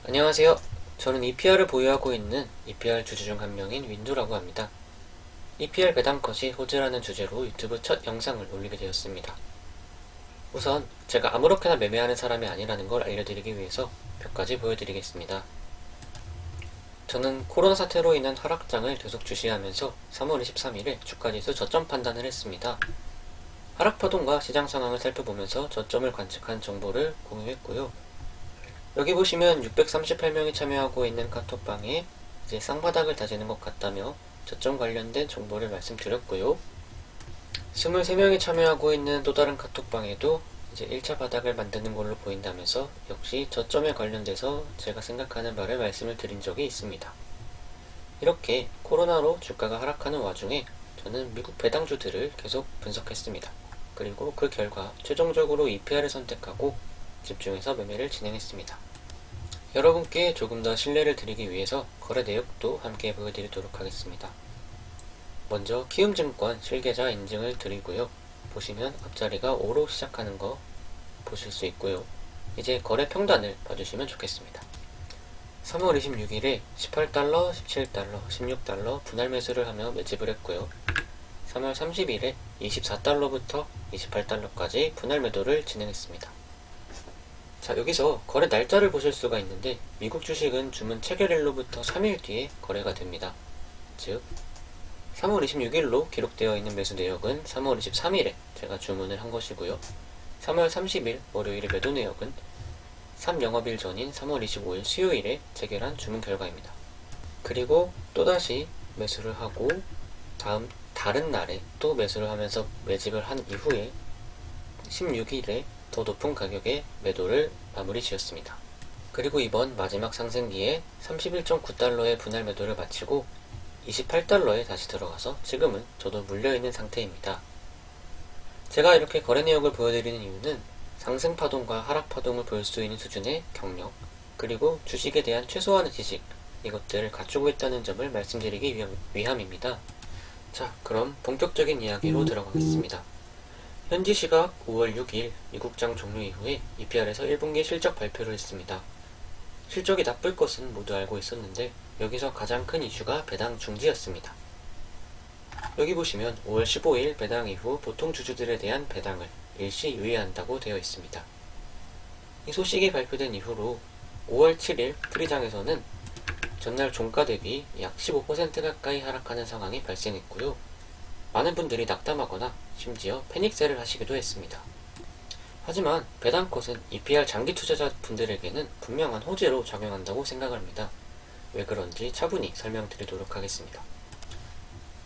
안녕하세요. 저는 EPR을 보유하고 있는 EPR 주주 중 한 명인 윈두라고 합니다. EPR 배당컷이 호재라는 주제로 유튜브 첫 영상을 올리게 되었습니다. 우선 제가 아무렇게나 매매하는 사람이 아니라는 걸 알려드리기 위해서 몇 가지 보여드리겠습니다. 저는 코로나 사태로 인한 하락장을 계속 주시하면서 3월 23일에 주가지수 저점 판단을 했습니다. 하락파동과 시장 상황을 살펴보면서 저점을 관측한 정보를 공유했고요. 여기 보시면 638명이 참여하고 있는 카톡방에 이제 쌍바닥을 다지는 것 같다며 저점 관련된 정보를 말씀드렸고요. 23명이 참여하고 있는 또 다른 카톡방에도 이제 1차 바닥을 만드는 걸로 보인다면서 역시 저점에 관련돼서 제가 생각하는 바를 말씀을 드린 적이 있습니다. 이렇게 코로나로 주가가 하락하는 와중에 저는 미국 배당주들을 계속 분석했습니다. 그리고 그 결과 최종적으로 EPR을 선택하고 집중해서 매매를 진행했습니다. 여러분께 조금 더 신뢰를 드리기 위해서 거래 내역도 함께 보여드리도록 하겠습니다. 먼저 키움증권 실계좌 인증을 드리고요. 보시면 앞자리가 5로 시작하는 거 보실 수 있고요. 이제 거래 평단을 봐주시면 좋겠습니다. 3월 26일에 18달러, 17달러, 16달러 분할 매수를 하며 매집을 했고요. 3월 30일에 24달러부터 28달러까지 분할 매도를 진행했습니다. 자, 여기서 거래 날짜를 보실 수가 있는데 미국 주식은 주문 체결일로부터 3일 뒤에 거래가 됩니다. 즉 3월 26일로 기록되어 있는 매수 내역은 3월 23일에 제가 주문을 한 것이고요. 3월 30일 월요일의 매도 내역은 3영업일 전인 3월 25일 수요일에 체결한 주문 결과입니다. 그리고 또다시 매수를 하고 다른 날에 또 매수를 하면서 매집을 한 이후에 16일에 더 높은 가격에 매도를 마무리 지었습니다. 그리고 이번 마지막 상승기에 31.9달러의 분할 매도를 마치고 28달러에 다시 들어가서 지금은 저도 물려있는 상태입니다. 제가 이렇게 거래 내역을 보여드리는 이유는 상승 파동과 하락 파동을 볼 수 있는 수준의 경력, 그리고 주식에 대한 최소한의 지식, 이것들을 갖추고 있다는 점을 말씀드리기 위함입니다. 자, 그럼 본격적인 이야기로 들어가겠습니다. 현지 시각 5월 6일 미국장 종료 이후에 EPR에서 1분기 실적 발표를 했습니다. 실적이 나쁠 것은 모두 알고 있었는데 여기서 가장 큰 이슈가 배당 중지였습니다. 여기 보시면 5월 15일 배당 이후 보통 주주들에 대한 배당을 일시 유예한다고 되어 있습니다. 이 소식이 발표된 이후로 5월 7일 프리장에서는 전날 종가 대비 약 15% 가까이 하락하는 상황이 발생했고요. 많은 분들이 낙담하거나 심지어 패닉셀을 하시기도 했습니다. 하지만 배당컷은 EPR 장기 투자자 분들에게는 분명한 호재로 작용한다고 생각합니다. 왜 그런지 차분히 설명드리도록 하겠습니다.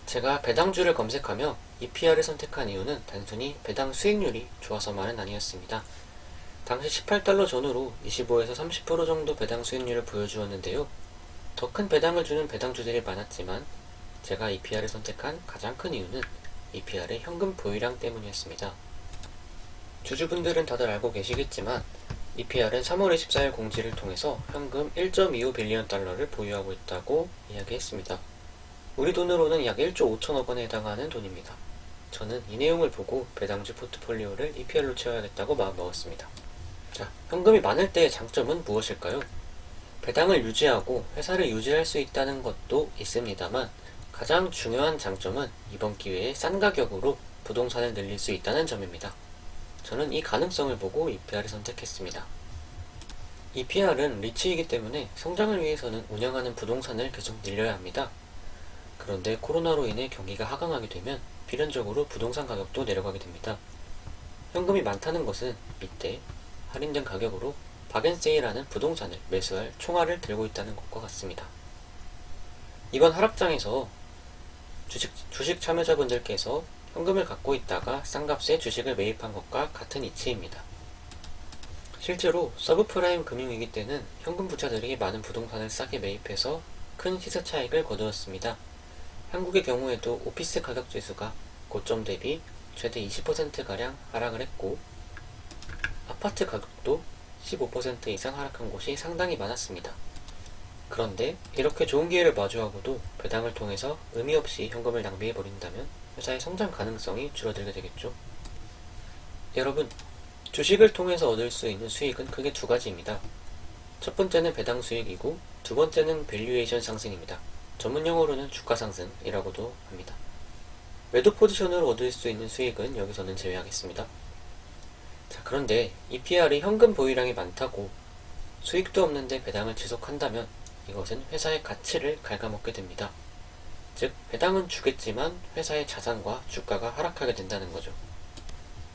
제가 배당주를 검색하며 EPR을 선택한 이유는 단순히 배당 수익률이 좋아서만은 아니었습니다. 당시 18달러 전후로 25에서 30% 정도 배당 수익률을 보여주었는데요. 더 큰 배당을 주는 배당주들이 많았지만 제가 EPR을 선택한 가장 큰 이유는 EPR의 현금 보유량 때문이었습니다. 주주분들은 다들 알고 계시겠지만 EPR은 3월 24일 공지를 통해서 현금 1.25 빌리언 달러를 보유하고 있다고 이야기했습니다. 우리 돈으로는 약 1조 5천억 원에 해당하는 돈입니다. 저는 이 내용을 보고 배당주 포트폴리오를 EPR로 채워야겠다고 마음먹었습니다. 자, 현금이 많을 때의 장점은 무엇일까요? 배당을 유지하고 회사를 유지할 수 있다는 것도 있습니다만 가장 중요한 장점은 이번 기회에 싼 가격으로 부동산을 늘릴 수 있다는 점입니다. 저는 이 가능성을 보고 EPR을 선택했습니다. EPR은 리츠이기 때문에 성장을 위해서는 운영하는 부동산을 계속 늘려야 합니다. 그런데 코로나로 인해 경기가 하강하게 되면 필연적으로 부동산 가격도 내려가게 됩니다. 현금이 많다는 것은 이때 할인된 가격으로 박앤세일하는 부동산을 매수할 총알을 들고 있다는 것과 같습니다. 이번 하락장에서 주식 참여자분들께서 현금을 갖고 있다가 싼 값에 주식을 매입한 것과 같은 이치입니다. 실제로 서브프라임 금융위기 때는 현금 부자들이 많은 부동산을 싸게 매입해서 큰 시세 차익을 거두었습니다. 한국의 경우에도 오피스 가격 지수가 고점 대비 최대 20%가량 하락을 했고 아파트 가격도 15% 이상 하락한 곳이 상당히 많았습니다. 그런데 이렇게 좋은 기회를 마주하고도 배당을 통해서 의미 없이 현금을 낭비해버린다면 회사의 성장 가능성이 줄어들게 되겠죠. 여러분, 주식을 통해서 얻을 수 있는 수익은 크게 두 가지입니다. 첫 번째는 배당 수익이고 두 번째는 밸류에이션 상승입니다. 전문 용어로는 주가 상승이라고도 합니다. 매도 포지션으로 얻을 수 있는 수익은 여기서는 제외하겠습니다. 자, 그런데 EPR이 현금 보유량이 많다고 수익도 없는데 배당을 지속한다면 이것은 회사의 가치를 갉아먹게 됩니다. 즉, 배당은 주겠지만 회사의 자산과 주가가 하락하게 된다는 거죠.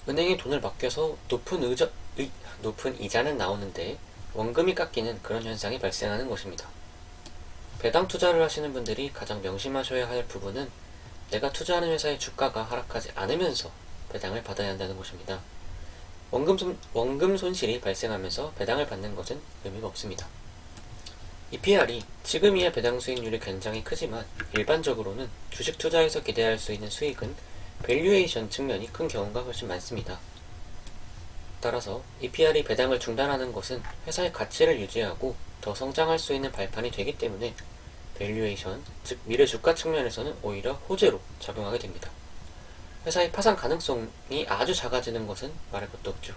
은행에 돈을 맡겨서 높은 이자는 나오는데 원금이 깎이는 그런 현상이 발생하는 것입니다. 배당 투자를 하시는 분들이 가장 명심하셔야 할 부분은 내가 투자하는 회사의 주가가 하락하지 않으면서 배당을 받아야 한다는 것입니다. 원금 손실이 발생하면서 배당을 받는 것은 의미가 없습니다. EPR이 지금이야 배당 수익률이 굉장히 크지만 일반적으로는 주식 투자에서 기대할 수 있는 수익은 밸류에이션 측면이 큰 경우가 훨씬 많습니다. 따라서 EPR이 배당을 중단하는 것은 회사의 가치를 유지하고 더 성장할 수 있는 발판이 되기 때문에 밸류에이션, 즉 미래 주가 측면에서는 오히려 호재로 작용하게 됩니다. 회사의 파산 가능성이 아주 작아지는 것은 말할 것도 없죠.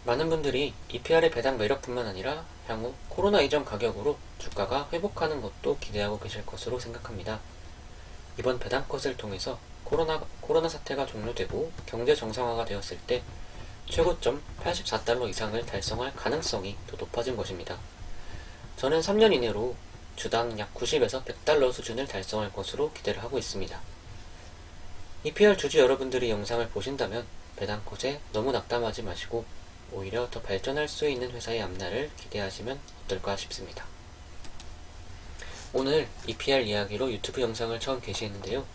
많은 분들이 EPR의 배당 매력뿐만 아니라 향후 코로나 이전 가격으로 주가가 회복하는 것도 기대하고 계실 것으로 생각합니다. 이번 배당컷을 통해서 코로나 사태가 종료되고 경제 정상화가 되었을 때 최고점 84달러 이상을 달성할 가능성이 더 높아진 것입니다. 저는 3년 이내로 주당 약 90에서 100달러 수준을 달성할 것으로 기대를 하고 있습니다. EPR 주주 여러분들이 영상을 보신다면 배당컷에 너무 낙담하지 마시고 오히려 더 발전할 수 있는 회사의 앞날을 기대하시면 어떨까 싶습니다. 오늘 EPR 이야기로 유튜브 영상을 처음 게시했는데요.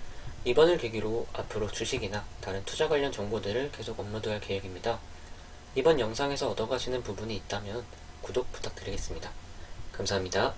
이번을 계기로 앞으로 주식이나 다른 투자 관련 정보들을 계속 업로드할 계획입니다. 이번 영상에서 얻어가시는 부분이 있다면 구독 부탁드리겠습니다. 감사합니다.